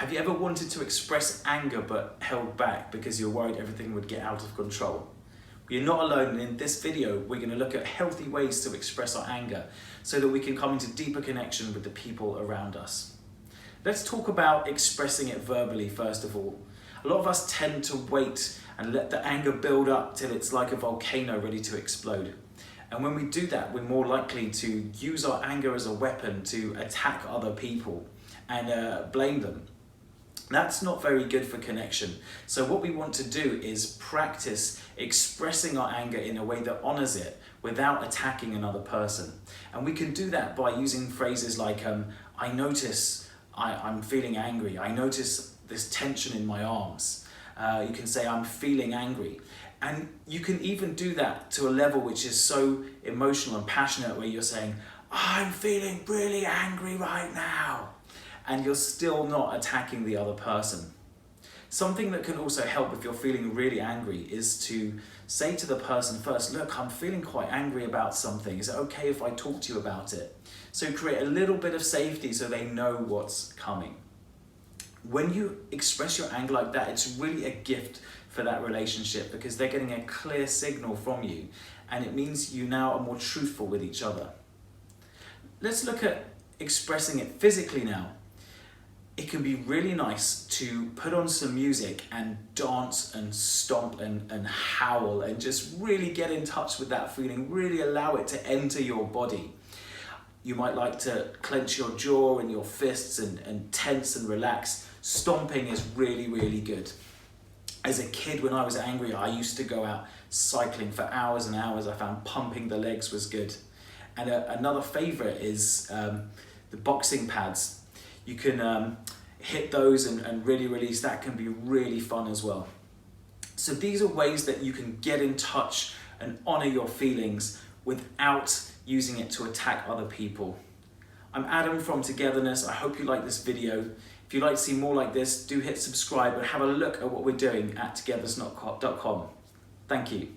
Have you ever wanted to express anger but held back because you're worried everything would get out of control? You're not alone, and in this video we're going to look at healthy ways to express our anger so that we can come into deeper connection with the people around us. Let's talk about expressing it verbally first of all. A lot of us tend to wait and let the anger build up till it's like a volcano ready to explode. And when we do that, we're more likely to use our anger as a weapon to attack other people and blame them. That's not very good for connection. So what we want to do is practice expressing our anger in a way that honors it without attacking another person. And we can do that by using phrases like, I notice I'm feeling angry. I notice this tension in my arms. You can say, I'm feeling angry. And you can even do that to a level which is so emotional and passionate where you're saying, I'm feeling really angry right now. And you're still not attacking the other person. Something that can also help if you're feeling really angry is to say to the person first, look, I'm feeling quite angry about something. Is it okay if I talk to you about it? So create a little bit of safety so they know what's coming. When you express your anger like that, it's really a gift for that relationship because they're getting a clear signal from you and it means you now are more truthful with each other. Let's look at expressing it physically now. It can be really nice to put on some music and dance and stomp and howl and just really get in touch with that feeling, really allow it to enter your body. You might like to clench your jaw and your fists and tense and relax. Stomping is really, really good. As a kid, when I was angry, I used to go out cycling for hours and hours. I found pumping the legs was good. And another favorite is the boxing pads. You can hit those and really release. That can be really fun as well. So these are ways that you can get in touch and honor your feelings without using it to attack other people. I'm Adam from Togetherness. I hope you like this video. If you'd like to see more like this, do hit subscribe and have a look at what we're doing at togetherness.com. Thank you.